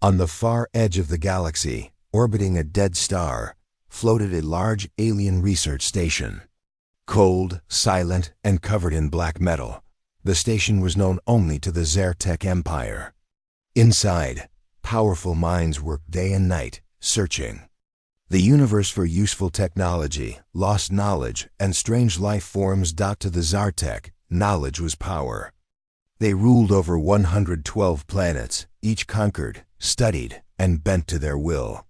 On the far edge of the galaxy, orbiting a dead star, floated a large alien research station. Cold, silent, and covered in black metal, the station was known only to the Zertek Empire. Inside, powerful minds worked day and night, searching the universe for useful technology, lost knowledge, and strange life forms. To the Zartek, knowledge was power. They ruled over 112 planets, each conquered, studied, and bent to their will.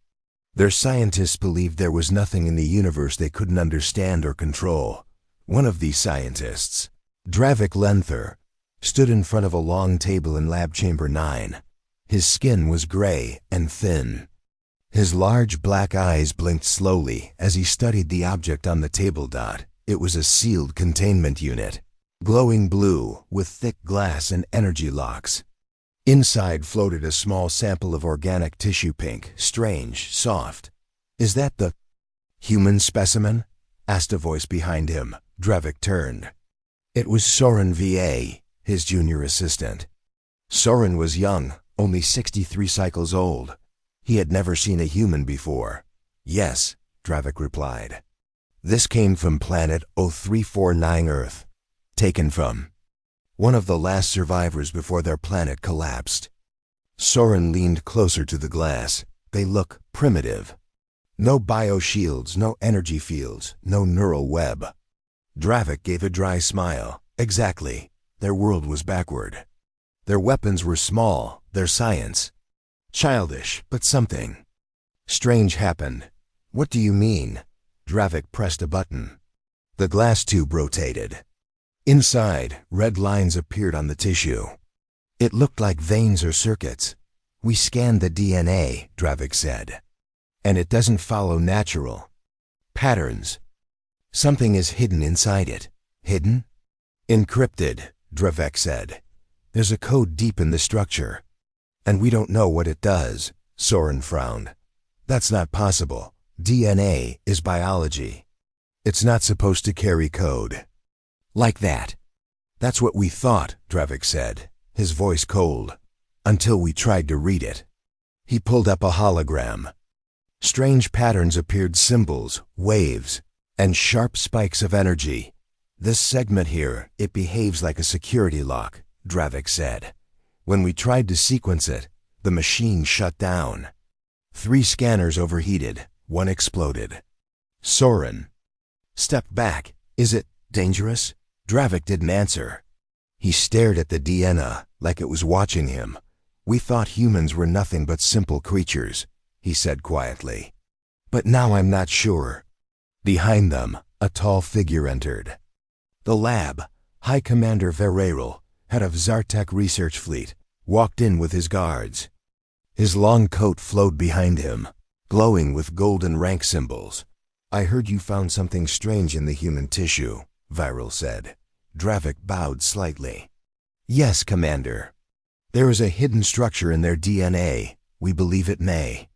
Their scientists believed there was nothing in the universe they couldn't understand or control. One of these scientists, Dravik Lenther, stood in front of a long table in Lab Chamber 9. His skin was gray and thin. His large black eyes blinked slowly as he studied the object on the table. It was a sealed containment unit, glowing blue with thick glass and energy locks. Inside floated a small sample of organic tissue, pink, strange, soft. "Is that the human specimen?" asked a voice behind him. Dravik turned. It was Soren VA, his junior assistant. Soren was young, only 63 cycles old. He had never seen a human before. "Yes," Dravik replied. "This came from planet 0349 Earth, taken from one of the last survivors before their planet collapsed." Soren leaned closer to the glass. "They look primitive. No bioshields, no energy fields, no neural web." Dravik gave a dry smile. "Exactly. Their world was backward. Their weapons were small, their science childish, but something strange happened." "What do you mean?" Dravik pressed a button. The glass tube rotated. Inside, red lines appeared on the tissue. It looked like veins or circuits. "We scanned the DNA," Dravik said, "and it doesn't follow natural patterns. Something is hidden inside it." "Hidden?" "Encrypted," Dravik said. "There's a code deep in the structure, and we don't know what it does." Soren frowned. "That's not possible. DNA is biology. It's not supposed to carry code like that." "That's what we thought," Dravik said, his voice cold, "until we tried to read it." He pulled up a hologram. Strange patterns appeared, symbols, waves, and sharp spikes of energy. "This segment here, it behaves like a security lock," Dravik said. "When we tried to sequence it, the machine shut down. 3 scanners overheated, 1 exploded." Soren stepped back. "Is it dangerous?" Dravik didn't answer. He stared at the DNA like it was watching him. "We thought humans were nothing but simple creatures," he said quietly. "But now I'm not sure." Behind them, a tall figure entered. The lab, High Commander Vereril, head of Zartek Research Fleet, walked in with his guards. His long coat flowed behind him, glowing with golden rank symbols. "I heard you found something strange in the human tissue," Vereril said. Dravik bowed slightly. "Yes, Commander. There is a hidden structure in their DNA. We believe it may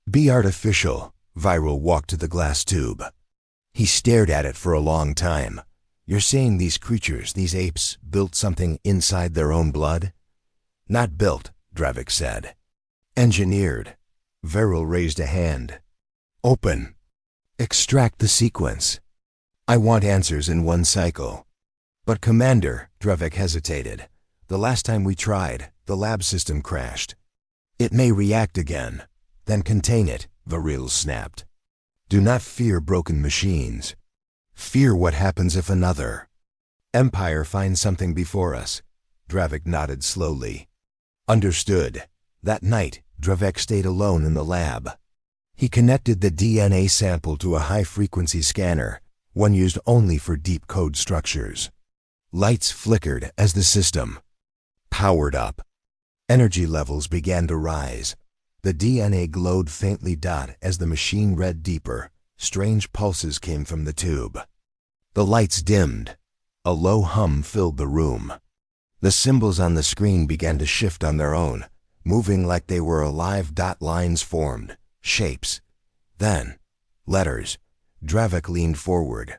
be artificial." Vereril walked to the glass tube. He stared at it for a long time. "You're saying these creatures, these apes, built something inside their own blood?" "Not built," Dravik said. "Engineered." Vereril raised a hand. "Open. Extract the sequence. I want answers in 1 cycle." "But Commander," Dravik hesitated, "the last time we tried, the lab system crashed." "It may react again. Then contain it," Vereril snapped. "Do not fear broken machines. Fear what happens if another empire finds something before us." Dravik nodded slowly. "Understood." That night, Dravik stayed alone in the lab. He connected the DNA sample to a high-frequency scanner, one used only for deep code structures. Lights flickered as the system powered up. Energy levels began to rise. The DNA glowed faintly. As the machine read deeper, strange pulses came from the tube. The lights dimmed. A low hum filled the room. The symbols on the screen began to shift on their own, moving like they were alive. Lines formed, shapes, then letters. Dravik leaned forward.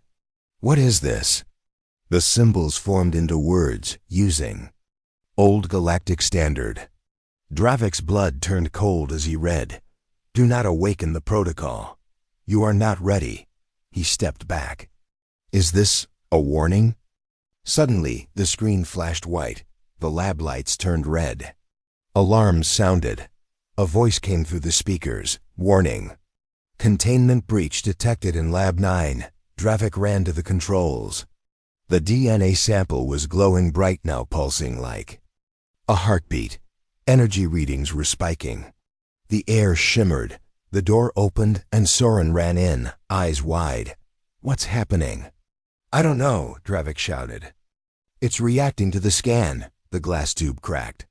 "What is this?" The symbols formed into words using Old Galactic Standard. Dravik's blood turned cold as he read, "Do not awaken the protocol. You are not ready." He stepped back. Is this a warning? Suddenly, the screen flashed white. The lab lights turned red. Alarms sounded. A voice came through the speakers. Warning. Containment breach detected in Lab 9. Dravik ran to the controls. The DNA sample was glowing bright now, pulsing like a heartbeat. Energy readings were spiking. The air shimmered. The door opened and Soren ran in, eyes wide. What's happening? I don't know, Dravik shouted. It's reacting to the scan. The glass tube cracked.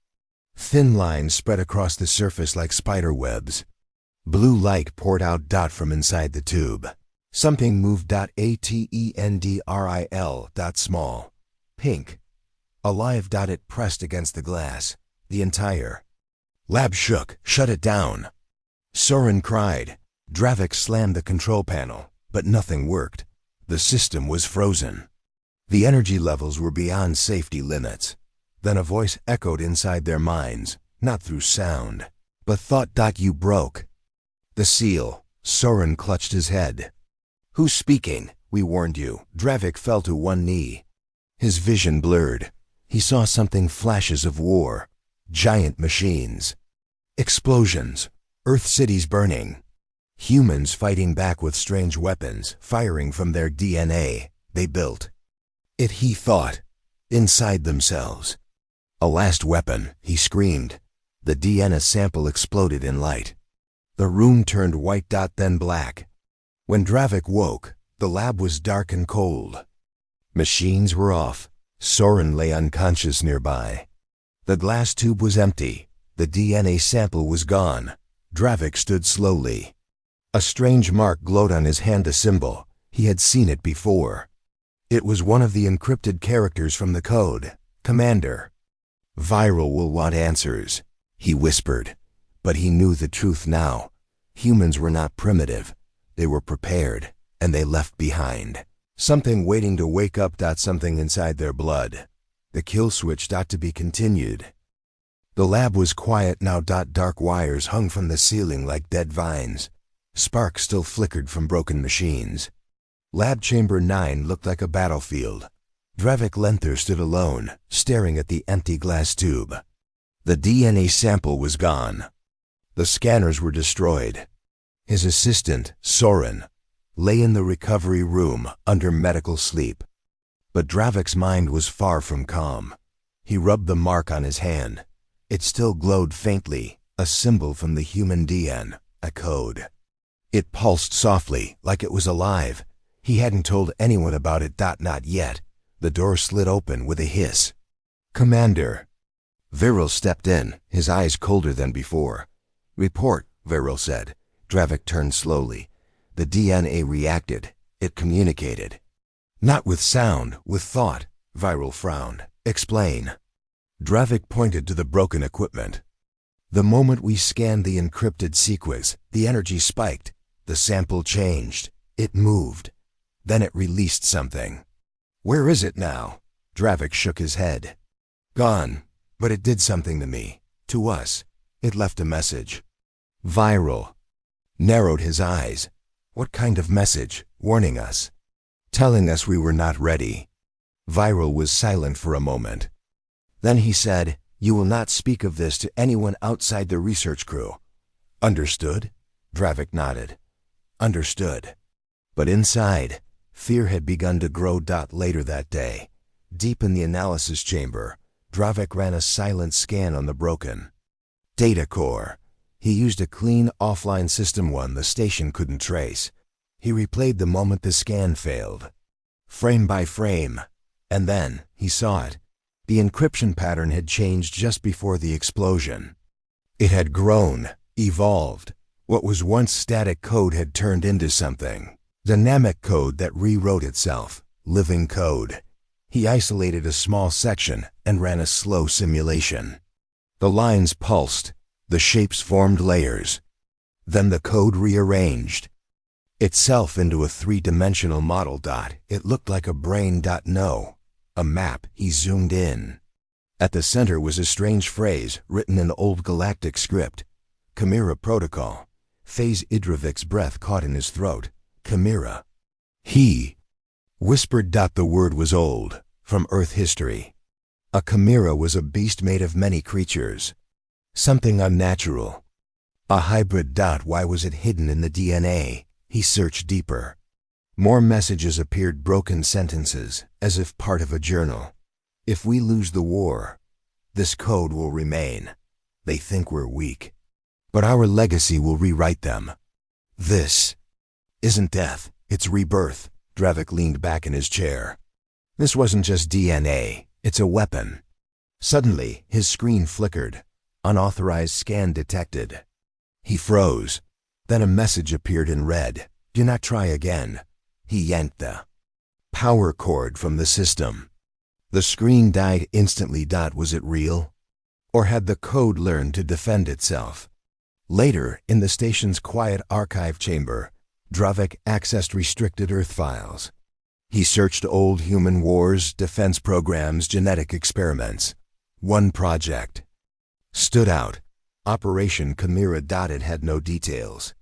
Thin lines spread across the surface like spider webs. Blue light poured out from inside the tube. Something moved. Atendril. Small. Pink. Alive. It pressed against the glass. The entire lab shook. Shut it down. Soren cried. Dravik slammed the control panel, but nothing worked. The system was frozen. The energy levels were beyond safety limits. Then a voice echoed inside their minds, not through sound, but thought. You broke the seal. Soren clutched his head. Who's speaking? We warned you. Dravik fell to one knee. His vision blurred. He saw something, flashes of war. Giant machines. Explosions. Earth cities burning. Humans fighting back with strange weapons, firing from their DNA they built. He thought. Inside themselves. A last weapon, he screamed. The DNA sample exploded in light. The room turned white. Then black. When Dravik woke, the lab was dark and cold. Machines were off. Soren lay unconscious nearby. The glass tube was empty. The DNA sample was gone. Dravik stood slowly. A strange mark glowed on his hand, a symbol. He had seen it before. It was one of the encrypted characters from the code. Commander. Viral will want answers, he whispered. But he knew the truth now. Humans were not primitive. They were prepared, and they left behind something waiting to wake up. Something inside their blood. The kill switch. To be continued. The lab was quiet now. Dark wires hung from the ceiling like dead vines. Sparks still flickered from broken machines. Lab Chamber 9 looked like a battlefield. Dravik Lenther stood alone, staring at the empty glass tube. The DNA sample was gone. The scanners were destroyed. His assistant, Soren, lay in the recovery room under medical sleep. But Dravik's mind was far from calm. He rubbed the mark on his hand. It still glowed faintly, a symbol from the human DNA, a code. It pulsed softly, like it was alive. He hadn't told anyone about it. Not yet. The door slid open with a hiss. Commander. Viral stepped in, his eyes colder than before. Report, Viral said. Dravik turned slowly. The DNA reacted. It communicated. Not with sound, with thought. Viral frowned. Explain. Dravik pointed to the broken equipment. The moment we scanned the encrypted sequence, the energy spiked. The sample changed. It moved. Then it released something. Where is it now? Dravik shook his head. Gone. But it did something to me. To us. It left a message. Viral narrowed his eyes. What kind of message? Warning us. Telling us we were not ready. Viral was silent for a moment. Then he said, "You will not speak of this to anyone outside the research crew." Understood? Dravik nodded. Understood. But inside, fear had begun to grow. Later that day, deep in the analysis chamber, Dravik ran a silent scan on the broken data core. He used a clean, offline system, one the station couldn't trace. He replayed the moment the scan failed, frame by frame. And then, he saw it. The encryption pattern had changed just before the explosion. It had grown, evolved. What was once static code had turned into something dynamic, code that rewrote itself, living code. He isolated a small section and ran a slow simulation. The lines pulsed, the shapes formed layers. Then the code rearranged itself into a three-dimensional model. It looked like a brain. No, a map. He zoomed in. At the center was a strange phrase written in old galactic script. Chimera Protocol. Phase Idrovik's breath caught in his throat. Chimera. He whispered. The word was old, from Earth history. A chimera was a beast made of many creatures. Something unnatural. A hybrid. Why was it hidden in the DNA? He searched deeper. More messages appeared, broken sentences, as if part of a journal. If we lose the war, this code will remain. They think we're weak, but our legacy will rewrite them. This isn't death, it's rebirth. Dravik leaned back in his chair. This wasn't just DNA, it's a weapon. Suddenly, his screen flickered. Unauthorized scan detected. He froze. Then a message appeared in red. Do not try again. He yanked the power cord from the system. The screen died instantly. Was it real? Or had the code learned to defend itself? Later, in the station's quiet archive chamber, Dravik accessed restricted Earth files. He searched old human wars, defense programs, genetic experiments. One project stood out. Operation Chimera. It had no details.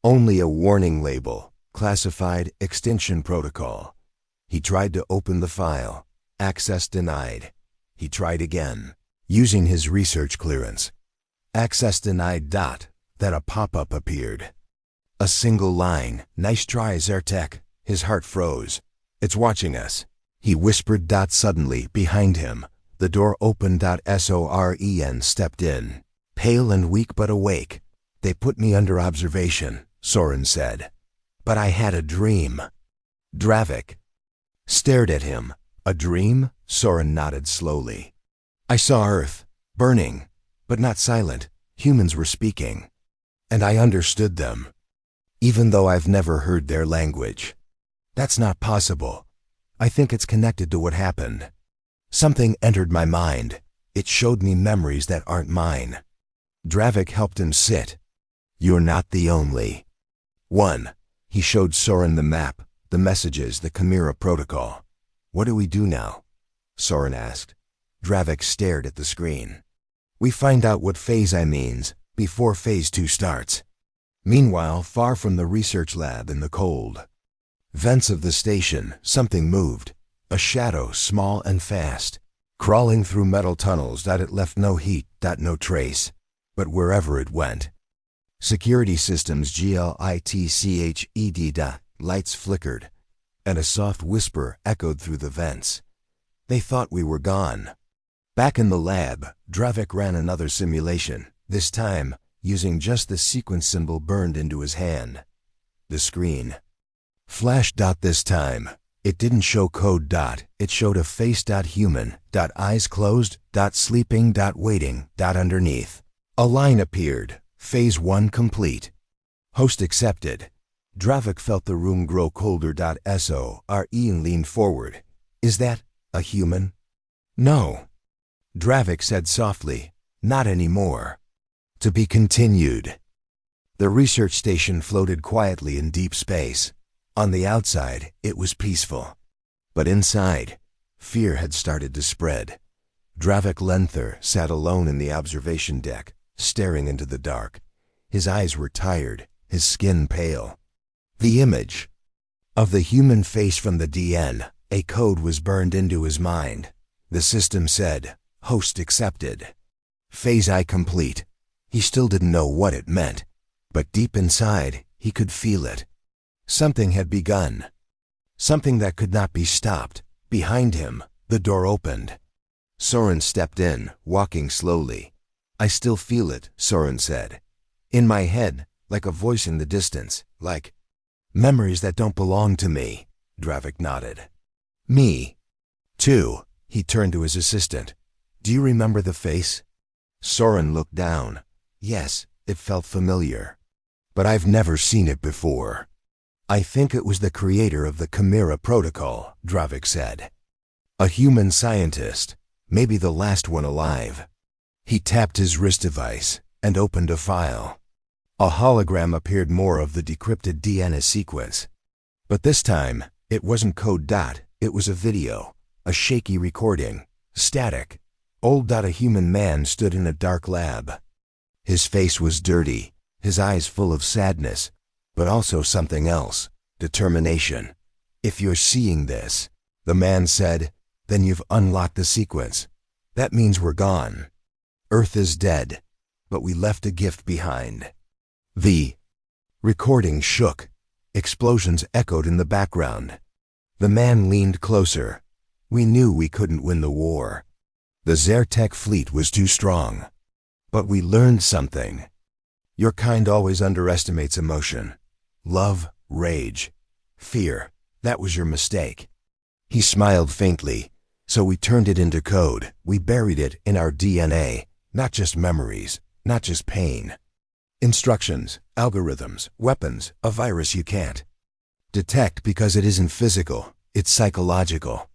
Only a warning label, classified extinction protocol. He tried to open the file. Access denied. He tried again, using his research clearance. Access denied. Then a pop-up appeared. A single line. Nice try, Zertek. His heart froze. It's watching us. He whispered. Suddenly, behind him, the door opened. Soren stepped in. Pale and weak but awake. They put me under observation, Soren said. But I had a dream. Dravik stared at him. A dream? Soren nodded slowly. I saw Earth, burning, but not silent. Humans were speaking. And I understood them, even though I've never heard their language. That's not possible. I think it's connected to what happened. Something entered my mind. It showed me memories that aren't mine. Dravik helped him sit. You're not the only one. He showed Soren the map, the messages, the Chimera protocol. What do we do now? Soren asked. Dravik stared at the screen. We find out what phase I means before phase 2 starts. Meanwhile, far from the research lab in the cold vents of the station, something moved. A shadow, small and fast, crawling through metal tunnels. It left no heat, no trace. But wherever it went, security systems glitched. Lights flickered, and a soft whisper echoed through the vents. They thought we were gone. Back in the lab, Dravik ran another simulation, this time using just the sequence symbol burned into his hand. The screen flashed. This time, it didn't show code. It showed a face. Human. Eyes closed. Sleeping. Waiting. Underneath, a line appeared. Phase 1 complete. Host accepted. Dravik felt the room grow colder. Soren leaned forward. Is that a human? No. Dravik said softly. Not anymore. To be continued. The research station floated quietly in deep space. On the outside, it was peaceful. But inside, fear had started to spread. Dravik Lenther sat alone in the observation deck, staring into the dark. His eyes were tired, his skin pale. The image of the human face from the DN, a code was burned into his mind. The system said, Host accepted. Phase I complete. He still didn't know what it meant, but deep inside, he could feel it. Something had begun. Something that could not be stopped. Behind him, the door opened. Soren stepped in, walking slowly. I still feel it, Soren said. In my head, like a voice in the distance, like memories that don't belong to me. Dravik nodded. Me, too. He turned to his assistant. Do you remember the face? Soren looked down. Yes, it felt familiar. But I've never seen it before. I think it was the creator of the Chimera protocol, Dravik said. A human scientist, maybe the last one alive. He tapped his wrist device and opened a file. A hologram appeared, more of the decrypted DNA sequence. But this time, it wasn't code. It was a video, a shaky recording, static, A human man stood in a dark lab. His face was dirty, his eyes full of sadness, but also something else, determination. "If you're seeing this," the man said, "then you've unlocked the sequence. That means we're gone. Earth is dead, but we left a gift behind." The recording shook. Explosions echoed in the background. The man leaned closer. "We knew we couldn't win the war. The Zertek fleet was too strong. But we learned something. Your kind always underestimates emotion. Love, rage, fear. That was your mistake." He smiled faintly. "So we turned it into code. We buried it in our DNA. Not just memories, not just pain. Instructions, algorithms, weapons, a virus you can't detect because it isn't physical, it's psychological.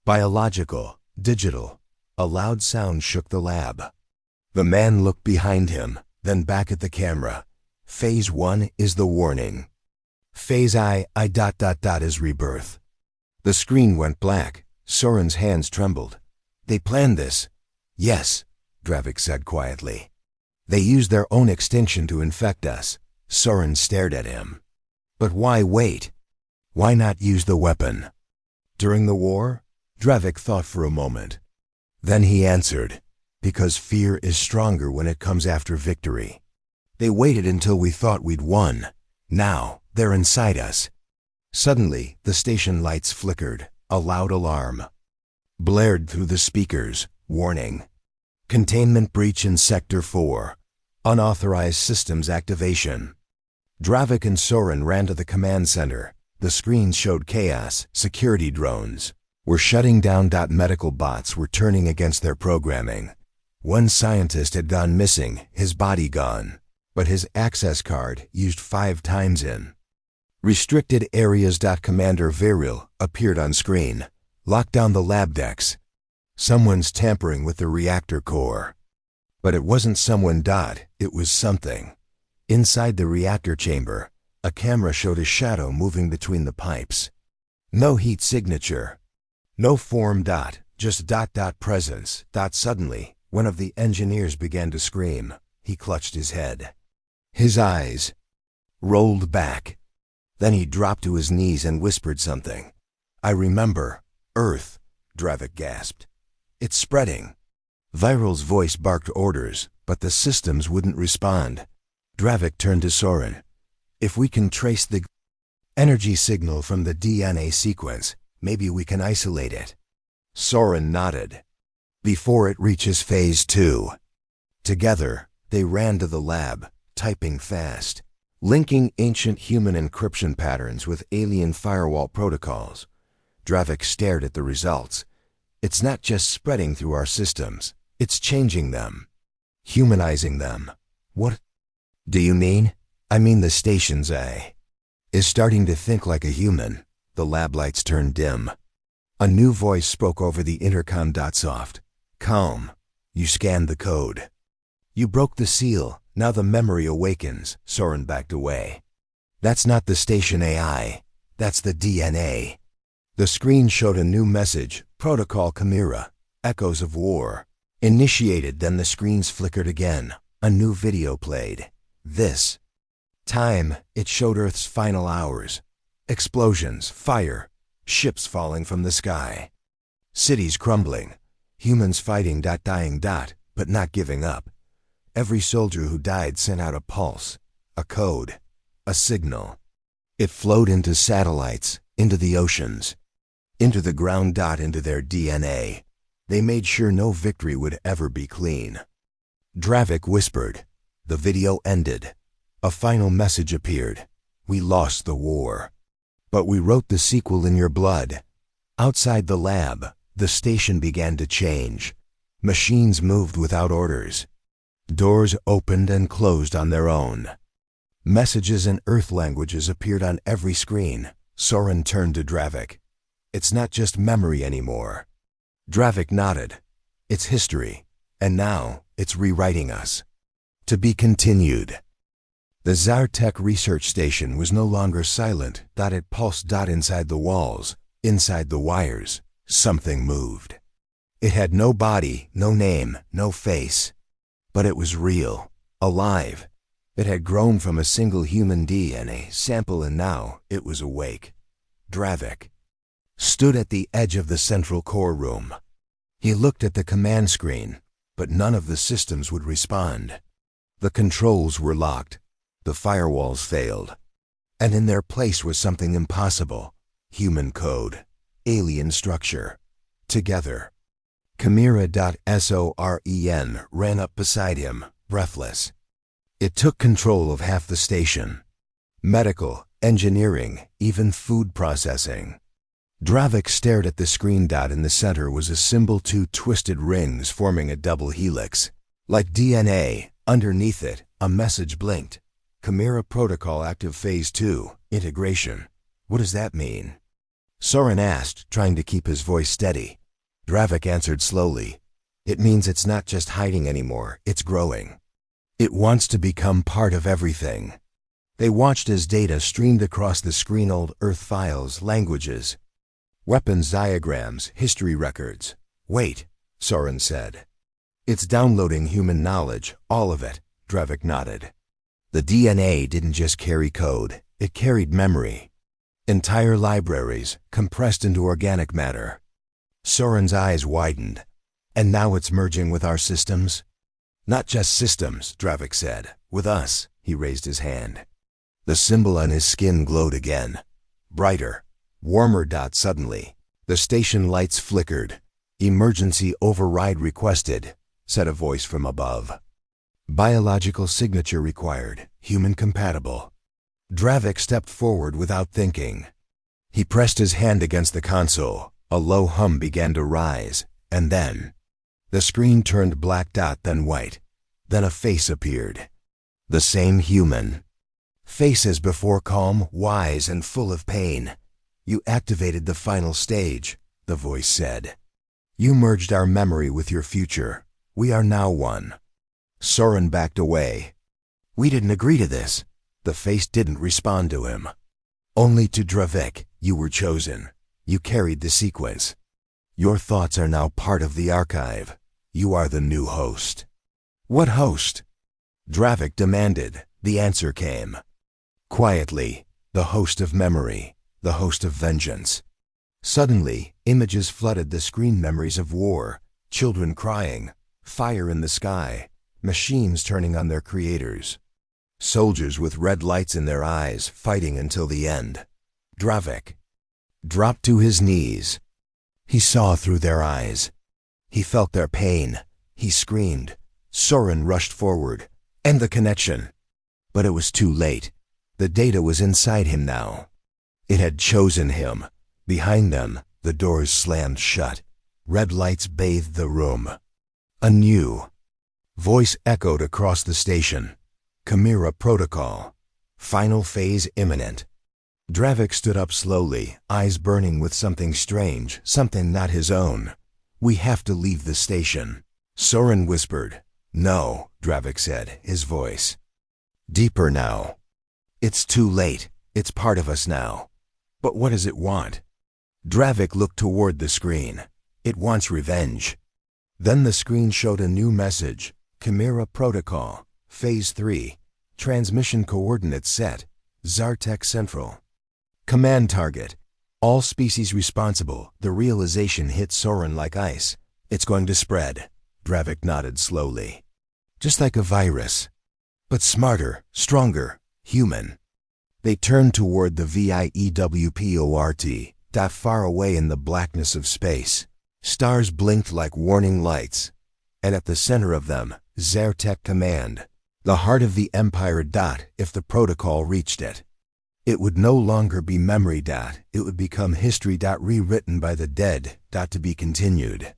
Biological, digital." A loud sound shook the lab. The man looked behind him, then back at the camera. "Phase 1 is the warning. Phase I is rebirth." The screen went black. Soren's hands trembled. "They planned this." "Yes," Dravik said quietly. "They used their own extinction to infect us." Soren stared at him. "But why wait? Why not use the weapon?" "During the war?" Dravik thought for a moment. Then he answered, "Because fear is stronger when it comes after victory. They waited until we thought we'd won. Now, they're inside us." Suddenly, the station lights flickered. A loud alarm blared through the speakers. "Warning. Containment breach in Sector 4. Unauthorized systems activation." Dravik and Soren ran to the command center. The screen showed chaos. Security drones were shutting down. Medical bots were turning against their programming. One scientist had gone missing, his body gone, but his access card used 5 times in. Restricted areas. Commander Viril appeared on screen. "Lock down the lab decks. Someone's tampering with the reactor core." But it wasn't someone. It was something. Inside the reactor chamber, a camera showed a shadow moving between the pipes. No heat signature. No form. Just presence. Suddenly, one of the engineers began to scream. He clutched his head. His eyes rolled back. Then he dropped to his knees and whispered something. "I remember. Earth," Dravik gasped. "It's spreading." Viril's voice barked orders, but the systems wouldn't respond. Dravik turned to Soren. "If we can trace the energy signal from the DNA sequence, maybe we can isolate it." Soren nodded. "Before it reaches phase 2. Together, they ran to the lab, typing fast, linking ancient human encryption patterns with alien firewall protocols. Dravik stared at the results. "It's not just spreading through our systems, it's changing them, humanizing them." "What do you mean?" "I mean the station's AI is starting to think like a human." The lab lights turned dim. A new voice spoke over the intercom. "Soft. Calm. You scanned the code. You broke the seal. Now the memory awakens." Soren backed away. "That's not the station AI. That's the DNA." The screen showed a new message. "Protocol Chimera. Echoes of war. Initiated." Then the screens flickered again. A new video played. This time, it showed Earth's final hours. Explosions, fire, ships falling from the sky. Cities crumbling. Humans fighting. Dying. But not giving up. Every soldier who died sent out a pulse, a code, a signal. It flowed into satellites, into the oceans, into the ground. Into their DNA. They made sure no victory would ever be clean. Dravik whispered. The video ended. A final message appeared. "We lost the war, but we wrote the sequel in your blood." Outside the lab, the station began to change. Machines moved without orders. Doors opened and closed on their own. Messages in Earth languages appeared on every screen. Soren turned to Dravik. "It's not just memory anymore." Dravik nodded. "It's history, and now it's rewriting us." To be continued. The Zertek research station was no longer silent. It pulsed. Inside the walls, inside the wires, something moved. It had no body, no name, no face. But it was real, alive. It had grown from a single human DNA sample, and now it was awake. Dravik stood at the edge of the central core room. He looked at the command screen, but none of the systems would respond. The controls were locked, the firewalls failed, and in their place was something impossible: human code, alien structure. Together. Chimera.Soren ran up beside him, breathless. It took control of half the station. Medical, engineering, even food processing. Dravik stared at the screen. In the center was a symbol, two twisted rings forming a double helix. Like DNA, underneath it, a message blinked. Chimera Protocol Active Phase 2, Integration. What does that mean? Soren asked, trying to keep his voice steady. Dravik answered slowly. It means it's not just hiding anymore, it's growing. It wants to become part of everything. They watched as data streamed across the screen: old Earth files, languages, weapons diagrams, history records. Wait, Soren said. It's downloading human knowledge, all of it. Dravik nodded. The DNA didn't just carry code, it carried memory. Entire libraries, compressed into organic matter. Soren's eyes widened. And now it's merging with our systems? Not just systems, Dravik said. With us. He raised his hand. The symbol on his skin glowed again. Brighter. Warmer. Suddenly, the station lights flickered. Emergency override requested, said a voice from above. Biological signature required, human compatible. Dravik stepped forward without thinking. He pressed his hand against the console. A low hum began to rise, and then the screen turned black. Then white. Then a face appeared. The same human face as before, calm, wise, and full of pain. You activated the final stage, the voice said. You merged our memory with your future. We are now one. Soren backed away. We didn't agree to this. The face didn't respond to him. Only to Dravik. You were chosen. You carried the sequence. Your thoughts are now part of the archive. You are the new host. What host? Dravik demanded. The answer came. Quietly, the host of memory, the host of vengeance. Suddenly, images flooded the screen: memories of war, children crying, fire in the sky, machines turning on their creators. Soldiers with red lights in their eyes, fighting until the end. Dravik dropped to his knees. He saw through their eyes. He felt their pain. He screamed. Soren rushed forward. End the connection. But it was too late. The data was inside him now. It had chosen him. Behind them, the doors slammed shut. Red lights bathed the room. A new voice echoed across the station. Chimera Protocol. Final phase imminent. Dravik stood up slowly, eyes burning with something strange, something not his own. We have to leave the station. Soren whispered. No, Dravik said, his voice deeper now. It's too late. It's part of us now. But what does it want? Dravik looked toward the screen. It wants revenge. Then the screen showed a new message. Chimera Protocol. Phase 3. Transmission coordinates set. Zartek Central. Command target. All species responsible. The realization hit Soren like ice. It's going to spread. Dravik nodded slowly. Just like a virus. But smarter, stronger, human. They turned toward the VIEWPORT. Far away in the blackness of space. Stars blinked like warning lights. And at the center of them, Zartek Command. The heart of the Empire. If the protocol reached it, it would no longer be memory. It would become history. Rewritten by the dead. To be continued.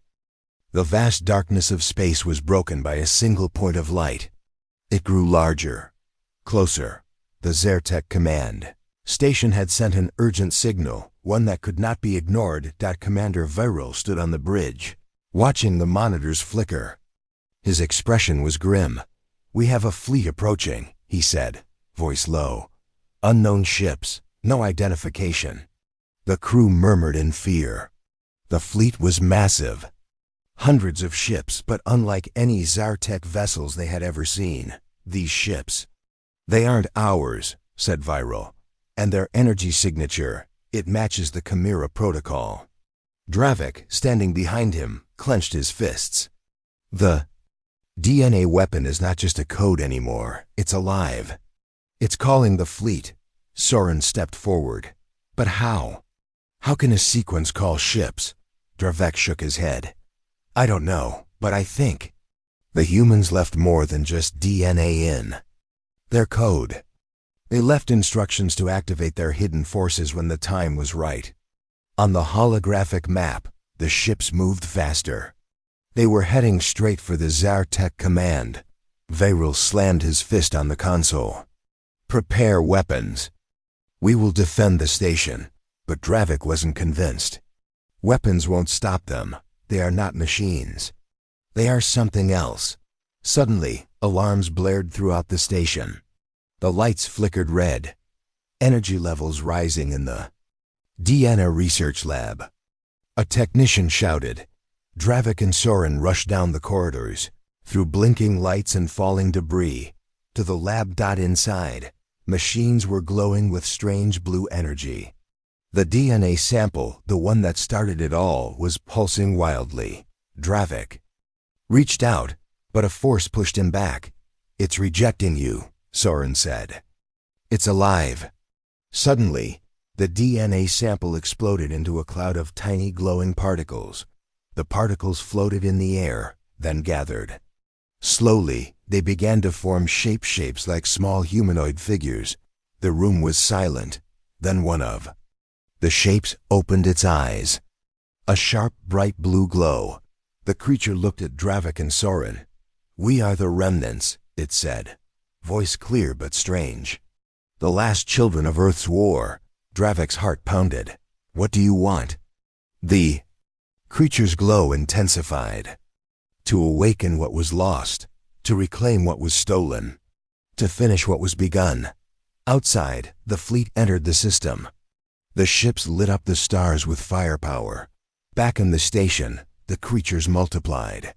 The vast darkness of space was broken by a single point of light. It grew larger, closer. The Zartek Command Station had sent an urgent signal, one that could not be ignored. Commander Viral stood on the bridge, watching the monitors flicker. His expression was grim. We have a fleet approaching, he said, voice low. Unknown ships, no identification. The crew murmured in fear. The fleet was massive. Hundreds of ships, but unlike any Zartek vessels they had ever seen. These ships, they aren't ours, said Viral. And their energy signature, it matches the Chimera protocol. Dravik, standing behind him, clenched his fists. The DNA weapon is not just a code anymore, it's alive. It's calling the fleet. Soren stepped forward. But how? How can a sequence call ships? Dravik shook his head. I don't know, but I think the humans left more than just DNA in their code. They left instructions to activate their hidden forces when the time was right. On the holographic map, the ships moved faster. They were heading straight for the Zartek command. Viral slammed his fist on the console. Prepare weapons. We will defend the station. But Dravik wasn't convinced. Weapons won't stop them. They are not machines. They are something else. Suddenly, alarms blared throughout the station. The lights flickered red. Energy levels rising in the DNA research lab. A technician shouted. Dravik and Soren rushed down the corridors, through blinking lights and falling debris, to the lab. Inside, machines were glowing with strange blue energy. The DNA sample, the one that started it all, was pulsing wildly. Dravik reached out, but a force pushed him back. It's rejecting you, Soren said. It's alive. Suddenly, the DNA sample exploded into a cloud of tiny glowing particles. The particles floated in the air, then gathered. Slowly, they began to form shapes like small humanoid figures. The room was silent. Then one of the shapes opened its eyes. A sharp, bright blue glow. The creature looked at Dravik and Soren. We are the remnants, it said. Voice clear but strange. The last children of Earth's war. Dravik's heart pounded. What do you want? The creature's glow intensified. To awaken what was lost. To reclaim what was stolen. To finish what was begun. Outside, the fleet entered the system. The ships lit up the stars with firepower. Back in the station, the creatures multiplied.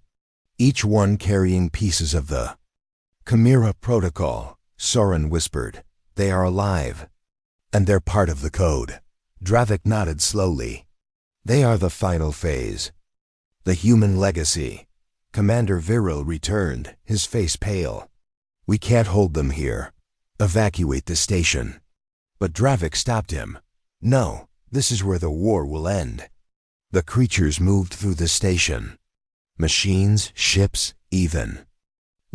Each one carrying pieces of the Chimera protocol. Soren whispered. They are alive. And they're part of the code. Dravik nodded slowly. They are the final phase. The human legacy. Commander Viral returned, his face pale. We can't hold them here. Evacuate the station. But Dravik stopped him. No, this is where the war will end. The creatures moved through the station. Machines, ships, even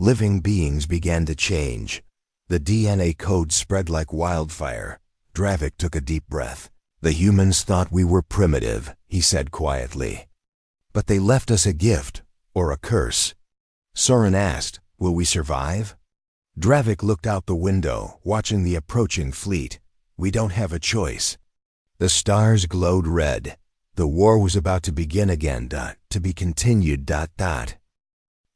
living beings began to change. The DNA code spread like wildfire. Dravik took a deep breath. The humans thought we were primitive, he said quietly. But they left us a gift, or a curse. Soren asked, will we survive? Dravik looked out the window, watching the approaching fleet. We don't have a choice. The stars glowed red. The war was about to begin again. To be continued.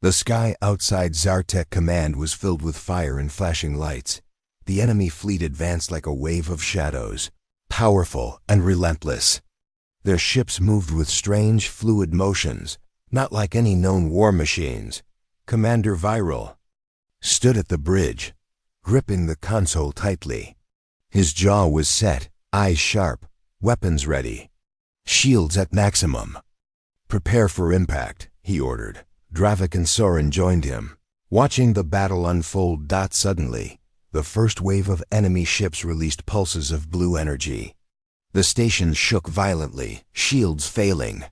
The sky outside Zartek Command was filled with fire and flashing lights. The enemy fleet advanced like a wave of shadows, powerful and relentless. Their ships moved with strange, fluid motions, not like any known war machines. Commander Viral stood at the bridge, gripping the console tightly. His jaw was set, eyes sharp, weapons ready, shields at maximum. Prepare for impact, he ordered. Dravik and Soren joined him, watching the battle unfold. Suddenly, the first wave of enemy ships released pulses of blue energy. The station shook violently, shields failing.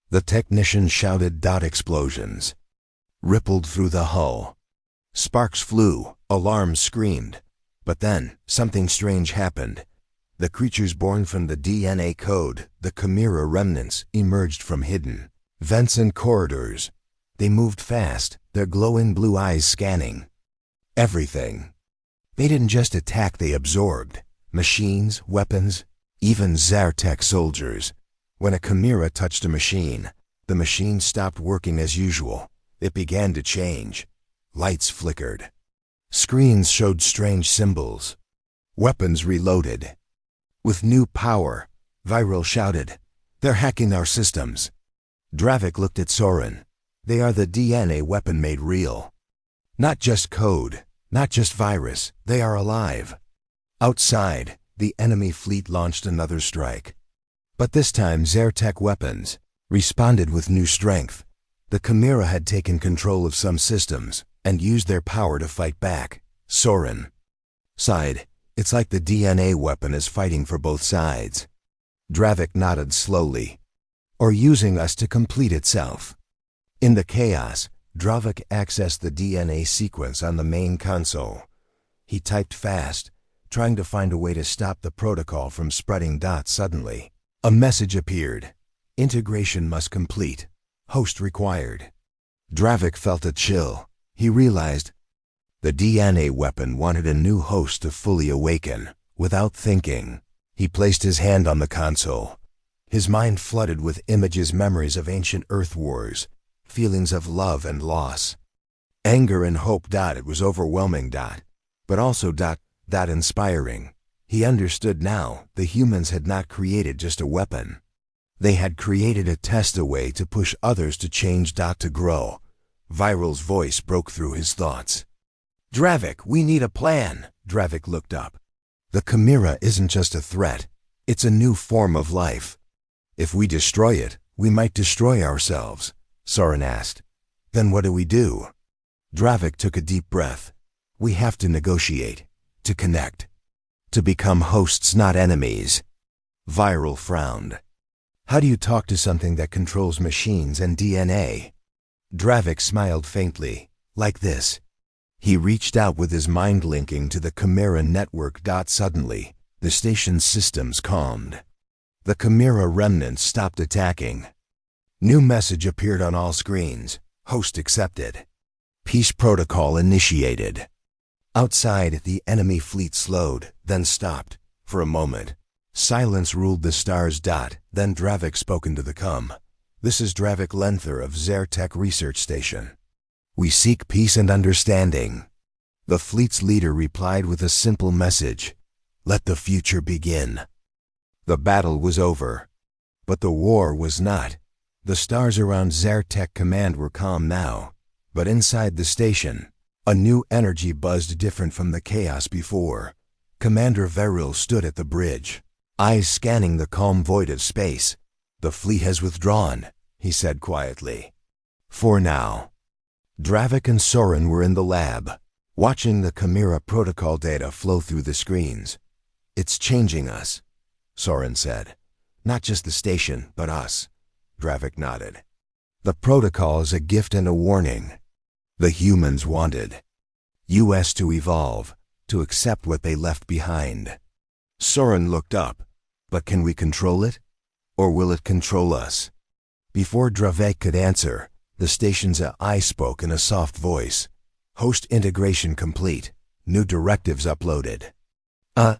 The technician shouted. Explosions rippled through the hull. Sparks flew, alarms screamed. But then, something strange happened. The creatures born from the DNA code, the Chimera remnants, emerged from hidden vents and corridors. They moved fast, their glowing blue eyes scanning everything. They didn't just attack, they absorbed. Machines, weapons, even Zartek soldiers. When a Chimera touched a machine, the machine stopped working as usual. It began to change. Lights flickered. Screens showed strange symbols. Weapons reloaded. With new power, Viral shouted, they're hacking our systems. Dravik looked at Soren. They are the DNA weapon made real. Not just code, not just virus, they are alive. Outside, the enemy fleet launched another strike. But this time Zertech weapons responded with new strength. The Chimera had taken control of some systems and used their power to fight back. Soren sighed. It's like the DNA weapon is fighting for both sides. Dravik nodded slowly. Or using us to complete itself. In the chaos, Dravik accessed the DNA sequence on the main console. He typed fast, trying to find a way to stop the protocol from spreading. Suddenly, a message appeared. Integration must complete. Host required. Dravik felt a chill. He realized the DNA weapon wanted a new host to fully awaken. Without thinking, he placed his hand on the console. His mind flooded with images, memories of ancient Earth wars, feelings of love and loss, anger and hope. It was overwhelming. But also inspiring. He understood now the humans had not created just a weapon. They had created a test, a way to push others to change. To grow. Viral's voice broke through his thoughts. Dravik, we need a plan. Dravik looked up. The Chimera isn't just a threat. It's a new form of life. If we destroy it, we might destroy ourselves, Soren asked. Then what do we do? Dravik took a deep breath. We have to negotiate, to connect, to become hosts, not enemies. Viral frowned. How do you talk to something that controls machines and DNA? Dravik smiled faintly, like this. He reached out with his mind, linking to the Chimera network. Suddenly, the station's systems calmed. The Chimera remnants stopped attacking. New message appeared on all screens. Host accepted. Peace protocol initiated. Outside, the enemy fleet slowed, then stopped. For a moment, silence ruled the stars. Then Dravik spoke into the com. This is Dravik Lenther of Zertech Research Station. We seek peace and understanding. The fleet's leader replied with a simple message. Let the future begin. The battle was over. But the war was not. The stars around Zertech Command were calm now. But inside the station, a new energy buzzed, different from the chaos before. Commander Viril stood at the bridge, eyes scanning the calm void of space. The fleet has withdrawn, he said quietly. For now. Dravik and Soren were in the lab, watching the Chimera protocol data flow through the screens. It's changing us, Soren said. Not just the station, but us. Dravik nodded. The protocol is a gift and a warning. The humans wanted us to evolve, to accept what they left behind. Soren looked up. But can we control it? Or will it control us? Before Dravik could answer, the station's AI spoke in a soft voice. Host integration complete. New directives uploaded. A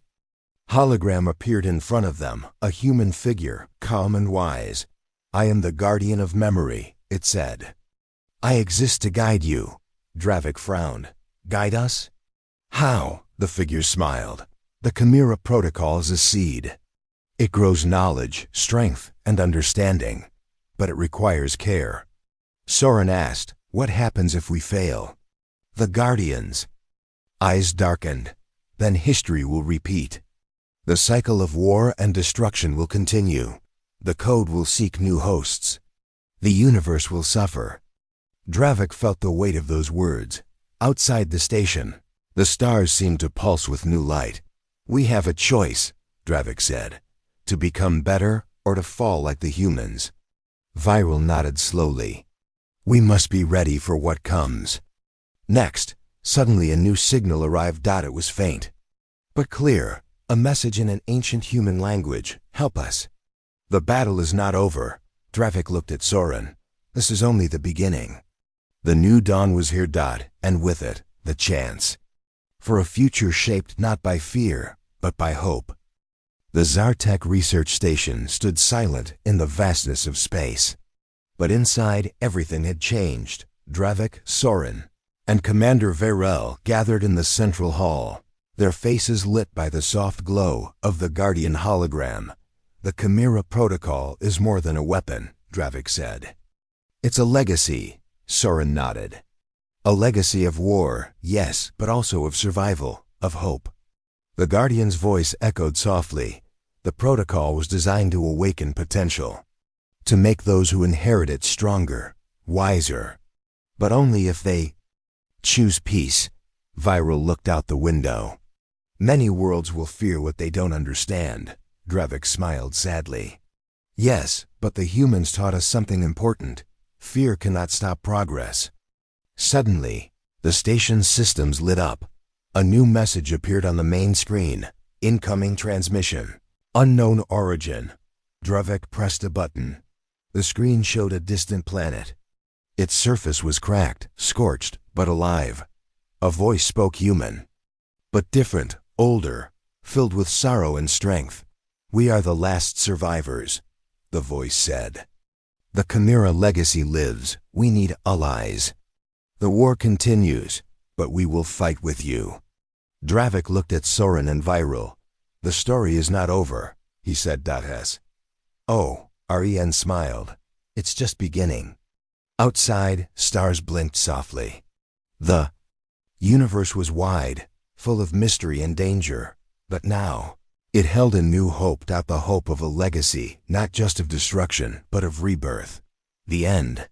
hologram appeared in front of them, a human figure, calm and wise. I am the guardian of memory, it said. I exist to guide you. Dravik frowned. Guide us? How? The figure smiled. The Chimera protocol is a seed. It grows knowledge, strength, and understanding. But it requires care. Soren asked, what happens if we fail? The Guardians. Eyes darkened. Then history will repeat. The cycle of war and destruction will continue. The code will seek new hosts. The universe will suffer. Dravik felt the weight of those words. Outside the station, the stars seemed to pulse with new light. We have a choice, Dravik said. To become better or to fall like the humans. Viral nodded slowly. We must be ready for what comes. Next, suddenly a new signal arrived. It was faint, but clear. A message in an ancient human language. Help us. The battle is not over. Dravik looked at Soren. This is only the beginning. The new dawn was here. And with it, the chance. For a future shaped not by fear, but by hope. The Zertech Research Station stood silent in the vastness of space. But inside, everything had changed. Dravik, Soren, and Commander Viril gathered in the central hall, their faces lit by the soft glow of the Guardian hologram. The Chimera protocol is more than a weapon, Dravik said. It's a legacy, Soren nodded. A legacy of war, yes, but also of survival, of hope. The Guardian's voice echoed softly. The protocol was designed to awaken potential, to make those who inherit it stronger, wiser. But only if they choose peace. Viral looked out the window. Many worlds will fear what they don't understand. Drevik smiled sadly. Yes, but the humans taught us something important. Fear cannot stop progress. Suddenly, the station's systems lit up. A new message appeared on the main screen. Incoming transmission. Unknown origin. Drevik pressed a button. The screen showed a distant planet. Its surface was cracked, scorched, but alive. A voice spoke human, but different, older, filled with sorrow and strength. "We are the last survivors," the voice said. "The Chimera legacy lives. We need allies. The war continues, but we will fight with you." Drevik looked at Soren and Viral. "The story is not over," he said. "Oh," Ariane smiled. "It's just beginning." Outside, stars blinked softly. The universe was wide, full of mystery and danger, but now it held a new hope, the hope of a legacy, not just of destruction, but of rebirth. The end.